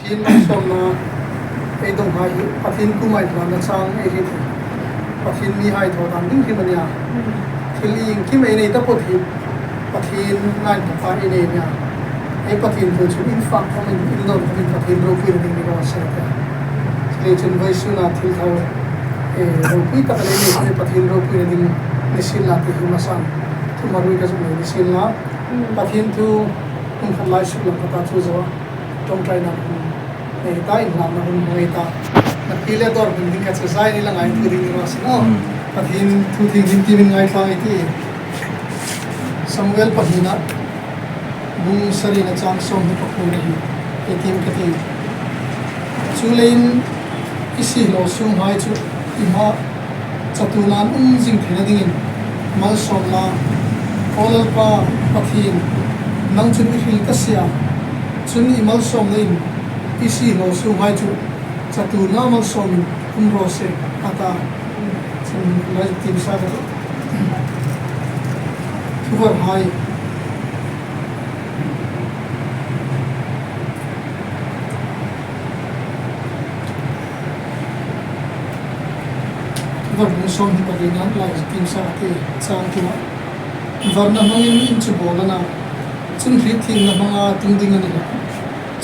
pathin mang som na ei dong hai pathin kumai thlan na chang ei ri pathin mi hai tho dan ding kimania thiling kim ei nei ta pothi pathin ngai ta pa ei nei nya ei pathin thu chu in fa khom in don khom pathin ro pui ding ni ro sa ta le chen vai su na thil thau ro pui ta le nei pathin ro pui ding ni sil la ti ma san thu marui ka chu ni sil la pathin thu ung khan lai su lang ta chu zo trong trai na nei ta in lam na hun nei ta na pile dor ding ka chu sai ni lang ai thu ding ro sa no pathin thu thing din ti min ngai tlang ai ti Samuel pahina bung sari na chang som ni pakhu ni etim ka ti chulein isi lo sum hai chu ima chatulan jing thena dingin mal som la olal pa pathin nang chun hi hil ka sia chun imal som lein isi lo sum hai chu chatuna mal som ro se ata chun lai tim sa ka thuar hai varna som hi padina lai tim sa te chang tu varna mangin in chu bolana chun hri thing na manga tung ding ani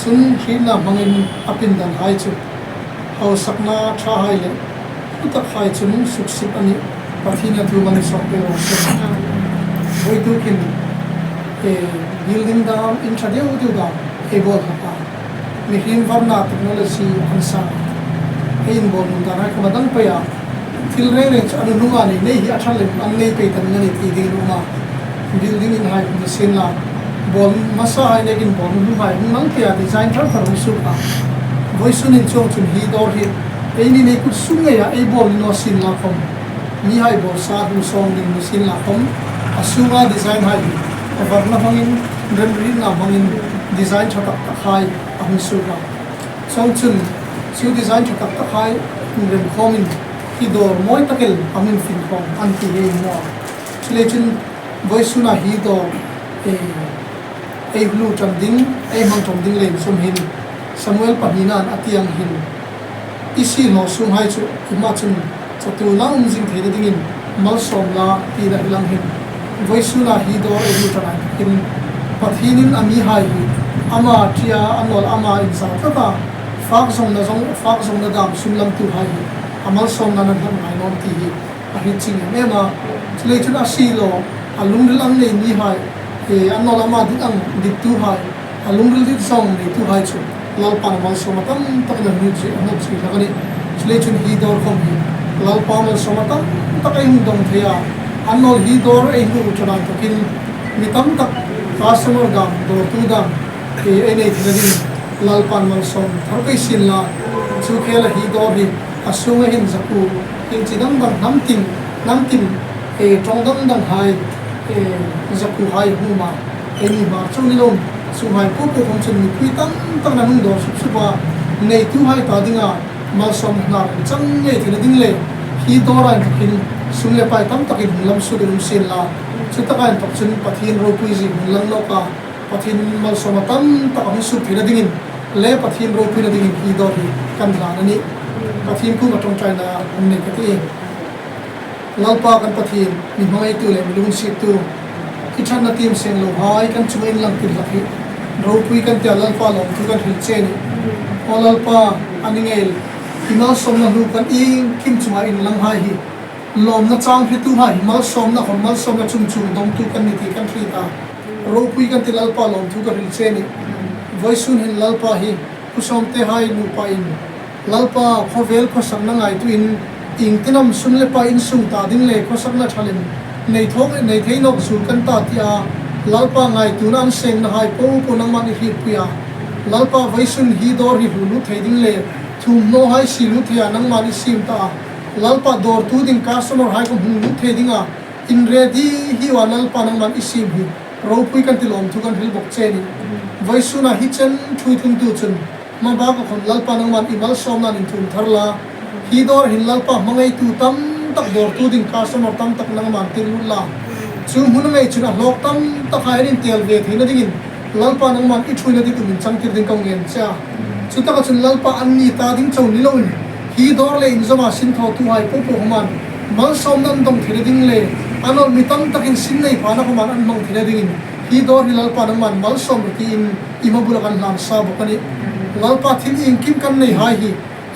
chun hri na mangin apin dan hai chu haw sakna tha hai le utak hai chun suksip ani pathina tu mani sok pe ro voi tu kin building down in chadeu tu da able hata mi him varna technology ansa hein bol mun da ra ka dang pa ya thil re re anu lunga ni nei hi athal le an nei pe tan ni ti ding lunga building in high the sin la bol masa hai lekin bol lu hai mang pe design thar thar su ka voi sun in chong chun hi dor hi ei ni nei ku sunga ya ei bol no sin la khom mi hai bol sa hu song ding ni sin la khom asunga design hai varna hangin rendering na hangin design thata khai ahun su ka chong chun su design thata khai rem khomin ki dor moi takel amin fin khom anti he mo chle chun voi suna hi dor ei blue tam ding ei mang tam ding len som hin Samuel pahina atiang hin isi no sum hai chu ima chun chatu na jing the ding in mal som la pi da hilang hin voi suna hi dor ei blue tam hin pathinin ami hai ama tia anol ama in sa ta fak song na dam sum lam tu hai amal som na nan hai non ti hi a hi ching me ma chle chun asilo alung lang nei ni hai anol ama dit ang dit tu hai alung dit song nei tu hai chu lal pan mal som tam tak na ni ji anop chi la ni chle chun hi dor khom hi lal pa mal som tam tak ai dong thea anol hi dor ei hu chana to kin mi tam tak customer gam do tu dam ei nei thina lal pan mal som thar kai sin la chu khela hi dor hi asunga hin zaku hin chidang dang nam tim trong dang hai zaku hai huma eni ba chuni lom su hai ko khom chen ni pui tang na nung do sup supa nei tu hai ta dinga mal som na chang nei thina ding le hi dora hin sung le pai tam takin lam su dum sin la chutakan tok chun pathin ro pui ji lang no ka pathin mal som tam ta am su thina dingin le pathin ro pui na dingin hi dor hi kan la ni pathin ku ma tong trai na ne ka ti lalpa kan pathin mi mai tu le mi lung si tu ki chan na tim seng lo hai kan chuin lang ti la hi ro pui kan tia lalpa lo tu kan hil chen lalpa aningel hinal som na lu kan ing kim chuma in lang hai hi lom na chang hi tu hai mal som na chung dom tu kan ni ti kan thri ta ro pui kan ti lalpa lom tu kan hil chen voi sun hin lalpa hi kusom te hai nu pa in lalpa khovel khosang na ngai tu in ing tinam sun le pa in sung ta ding le khosak na thalin nei thei nok su kan ta tia lalpa ngai tu nam seng na hai po nang man hi pia lalpa voi sun hi dor hi lu thei ding le thuomhnaw hai si lu thia nang man sim ta lalpa dor tu ding customer hai ko lu thei dinga in ready hi wa lalpa nang man isim hi ROPUI kan tilom tu kan hil bok cheni voi suna hi chen thui thum tu chun ma ba ko khon lalpa nang man imal som na nin thum tharla hi dor hin lalpa mangai tu tam tak dor tu ding customer tam tak nang man til la chu mun ngai chuna lok tam tak hai rin tel ve thina dingin lalpa nang man I thui na di tu min chang tir ding kong ngen cha chuta ka chun lalpa an ni ta ding chon ni lo ni hi dor le in zoma sin tho tu hai po po man mal som nan dong thile ding le anol mitam takin sin nei pa na ko man an mong thile ding hi dor hi lalpa nang man mal som ti in imabula kan lan sa bo kani lalpa thil in kim kan nei hai hi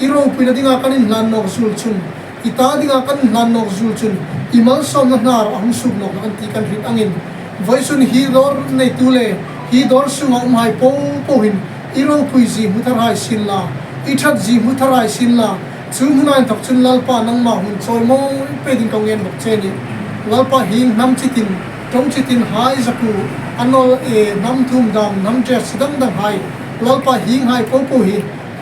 iro pina dinga kanin lan no sul chun ita dinga kan lan no sul chun imal som na nar ang sub no kan ti kan rit angin voisun hi dor nei tu le hi dor sunga hai po po hin iro pui ji mutar hai sin la ithat ji mutar hai sin la thuomhnaw thok chun lalpa nang ma hun chol mo pe ding kong en bok che ni lalpa hing nam chitin tong chitin hai zaku anol e nam thum dam nam je sidam dam hai lalpa hing hai po po hi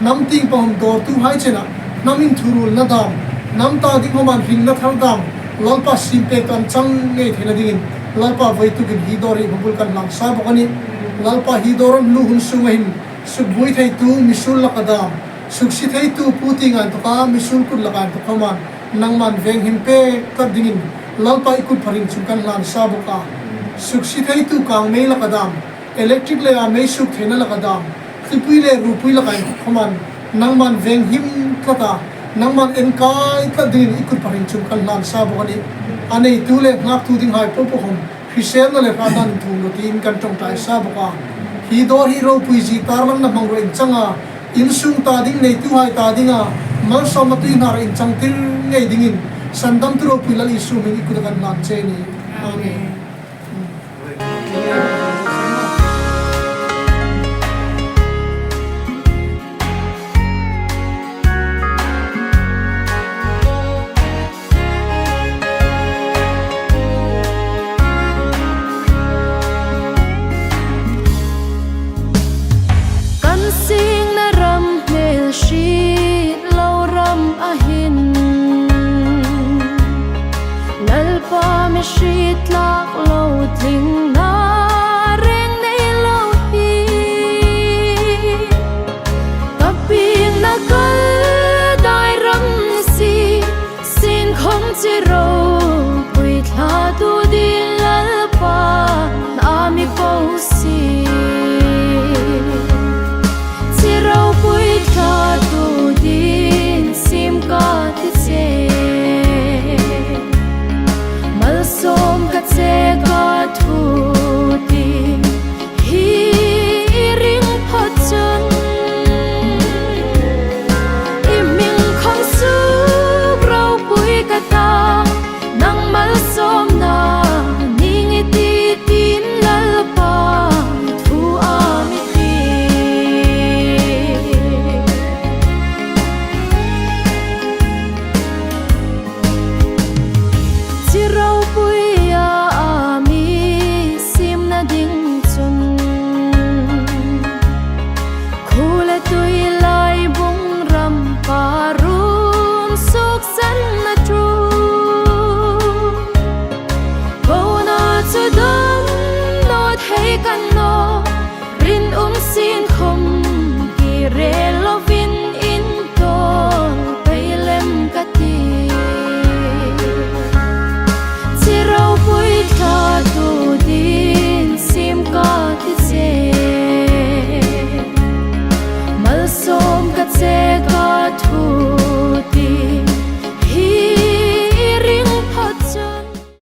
nam ting pom dor tu hai chena namin thurul na dam nam ta ding homan ring na thar dam lalpa simpe kan chang nge thela ding lalpa vai tu kin hi dori bubul kan lang sa bokani lalpa hi doron lu hun sumahin sugbui thai tu misul lakadam suksi thai tu putingan to ka misul kut lakan to kaman nang man veng himpe ka dingin lalpa ikut pharing chungkan lan sa boka suksi thai tu kang me lakadam electric le a me suk thena lakadam tipui le rupui lakan kaman nang man veng him kata nang man enkai ka dingin ikut pharing chungkan lan sa bokani anei tu le ngak tu ding hai po po hom hisel le ka dan tu no tin kan tong tai sa boka hi dor hi ROPUI ji tarlam na mangro in changa in sung ta ding nei tu hai ta dinga mal som tu in har in chang til ngei dingin sandam tu ROPUI lal isu min ikut kan lan che ni amen Shit lak lo tling na reng nei lo hi kaping na kal dai ram si sin khong chi ro pui thla tu din lal pa na mi ko si chi ro pui thla tu din sim ka ti che som ka che ka thu ti hi ring pho chun iming khom su ROPUI ka ta nang mal som na ning ti tin lal pa thu a mi ti chi ROPUI kan